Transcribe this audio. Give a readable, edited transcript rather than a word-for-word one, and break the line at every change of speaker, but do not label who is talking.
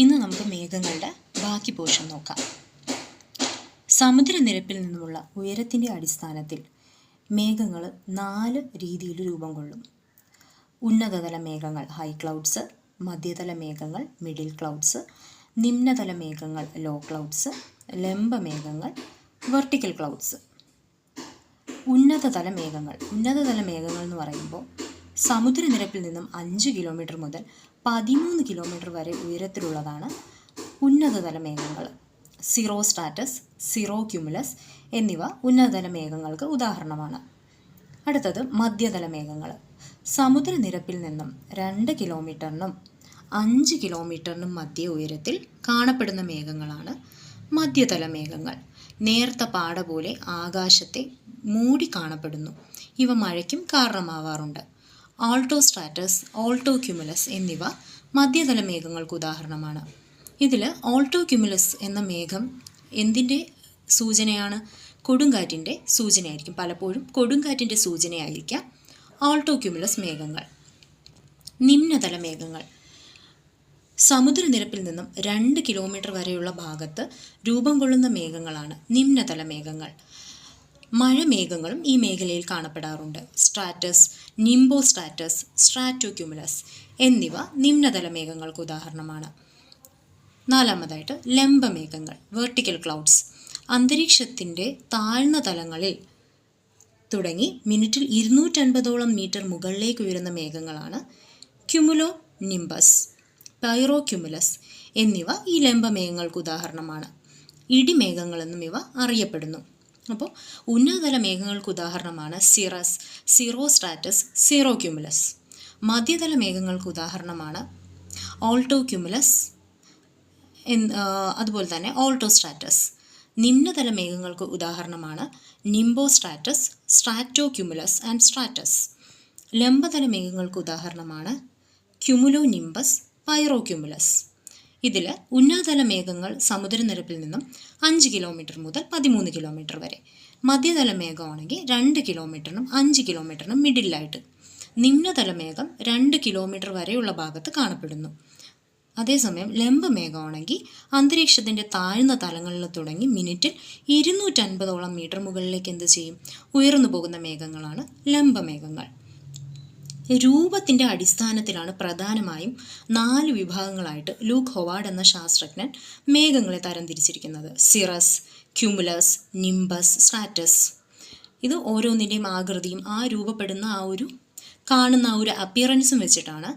ഇന്ന് നമുക്ക് മേഘങ്ങളുടെ ബാക്കി പോർഷൻ നോക്കാം. സമുദ്രനിരപ്പിൽ നിന്നുമുള്ള ഉയരത്തിൻ്റെ അടിസ്ഥാനത്തിൽ മേഘങ്ങൾ 4 രീതിയിൽ രൂപം കൊള്ളും. ഉന്നതതല മേഘങ്ങൾ ഹൈ ക്ലൗഡ്സ്, മധ്യതല മേഘങ്ങൾ മിഡിൽ ക്ലൗഡ്സ്, നിമ്നതല മേഘങ്ങൾ ലോ ക്ലൗഡ്സ്, ലംബ മേഘങ്ങൾ വെർട്ടിക്കൽ ക്ലൗഡ്സ്. ഉന്നതതല മേഘങ്ങൾ എന്ന് പറയുമ്പോൾ സമുദ്രനിരപ്പിൽ നിന്നും 5 കിലോമീറ്റർ മുതൽ 13 കിലോമീറ്റർ വരെ ഉയരത്തിലുള്ളതാണ് ഉന്നതതല മേഘങ്ങൾ. സിറോ സ്ട്രാറ്റസ്, സിറോ ക്യുമുലസ് എന്നിവ ഉന്നതതല മേഘങ്ങൾക്ക് ഉദാഹരണമാണ്. അടുത്തത് മധ്യതല മേഘങ്ങൾ. സമുദ്രനിരപ്പിൽ നിന്നും 2 കിലോമീറ്ററിനും 5 കിലോമീറ്ററിനും മധ്യ ഉയരത്തിൽ കാണപ്പെടുന്ന മേഘങ്ങളാണ് മധ്യതല മേഘങ്ങൾ. നേർത്ത പാട പോലെ ആകാശത്തെ മൂടി കാണപ്പെടുന്നു. ഇവ മഴയ്ക്കും കാരണമാവാറുണ്ട്. ആൾട്ടോ സ്ട്രാറ്റസ്, ആൾട്ടോ ക്യുമുലസ് എന്നിവ മധ്യതല മേഘങ്ങൾക്ക് ഉദാഹരണമാണ്. ഇതിൽ ആൾട്ടോ ക്യുമുലസ് എന്ന മേഘം എന്തിൻ്റെ സൂചനയാണ്? കൊടുങ്കാറ്റിൻ്റെ സൂചനയായിരിക്കും. പലപ്പോഴും കൊടുങ്കാറ്റിൻ്റെ സൂചനയായിരിക്കാം ആൾട്ടോ ക്യുമുലസ് മേഘങ്ങൾ. നിമ്നതല മേഘങ്ങൾ. സമുദ്രനിരപ്പിൽ നിന്നും 2 കിലോമീറ്റർ വരെയുള്ള ഭാഗത്ത് രൂപം കൊള്ളുന്ന മേഘങ്ങളാണ് നിമ്നതല മേഘങ്ങൾ. മഴമേഘങ്ങളും ഈ മേഖലയിൽ കാണപ്പെടാറുണ്ട്. സ്ട്രാറ്റസ്, നിംബോ സ്ട്രാറ്റസ്, സ്ട്രാറ്റോ ക്യുമുലസ് എന്നിവ നിമ്നതല മേഘങ്ങൾക്ക് ഉദാഹരണമാണ്. നാലാമതായിട്ട് ലംബമേഘങ്ങൾ വെർട്ടിക്കൽ ക്ലൗഡ്സ്. അന്തരീക്ഷത്തിൻ്റെ താഴ്ന്ന തലങ്ങളിൽ തുടങ്ങി മിനിറ്റിൽ 250ഓളം മീറ്റർ മുകളിലേക്ക് ഉയരുന്ന മേഘങ്ങളാണ് ക്യുമുലോ നിംബസ്, പൈറോ ക്യുമുലസ് എന്നിവ ഈ ലംബമേഘങ്ങൾക്ക് ഉദാഹരണമാണ്. ഇടിമേഘങ്ങളെന്നും ഇവ അറിയപ്പെടുന്നു. അപ്പോൾ ഉന്നതതല മേഘങ്ങൾക്ക് ഉദാഹരണമാണ് cirrus, cirrostratus, cirrocumulus. മധ്യതല മേഘങ്ങൾക്ക് ഉദാഹരണമാണ് ആൾട്ടോ ക്യുമുലസ്, അതുപോലെ തന്നെ ആൾട്ടോ സ്ട്രാറ്റസ്. നിമ്നതല മേഘങ്ങൾക്ക് ഉദാഹരണമാണ് നിംബോ സ്ട്രാറ്റസ്, സ്ട്രാറ്റോ ക്യുമുലസ് ആൻഡ് സ്ട്രാറ്റസ്. ലംബതല മേഘങ്ങൾക്ക് ഉദാഹരണമാണ് ക്യുമുലോ നിംബസ്, പൈറോ ക്യുമുലസ്. ഇതിൽ ഉന്നതതല മേഘങ്ങൾ സമുദ്രനിരപ്പിൽ നിന്നും 5 കിലോമീറ്റർ മുതൽ 13 കിലോമീറ്റർ വരെ. മധ്യതല മേഘമാണെങ്കിൽ 2 കിലോമീറ്ററിനും 5 കിലോമീറ്ററിനും മിഡിലായിട്ട്. നിമ്നതല മേഘം 2 കിലോമീറ്റർ വരെയുള്ള ഭാഗത്ത് കാണപ്പെടുന്നു. അതേസമയം ലംബമേഘമാണെങ്കിൽ അന്തരീക്ഷത്തിൻ്റെ താഴ്ന്ന തലങ്ങളിൽ തുടങ്ങി മിനിറ്റിൽ 250ഓളം മീറ്റർ മുകളിലേക്ക് എന്ത് ചെയ്യും? ഉയർന്നു പോകുന്ന മേഘങ്ങളാണ് ലംബമേഘങ്ങൾ. രൂപത്തിൻ്റെ അടിസ്ഥാനത്തിലാണ് പ്രധാനമായും 4 വിഭാഗങ്ങളായിട്ട് ലൂക്ക് ഹൊവാർഡ് എന്ന ശാസ്ത്രജ്ഞൻ മേഘങ്ങളെ തരംതിരിച്ചിരിക്കുന്നത്. Cirrus, cumulus, nimbus, stratus. ഇത് ഓരോന്നിൻ്റെയും ആകൃതിയും രൂപപ്പെടുന്ന കാണുന്ന അപ്പിയറൻസും വെച്ചിട്ടാണ്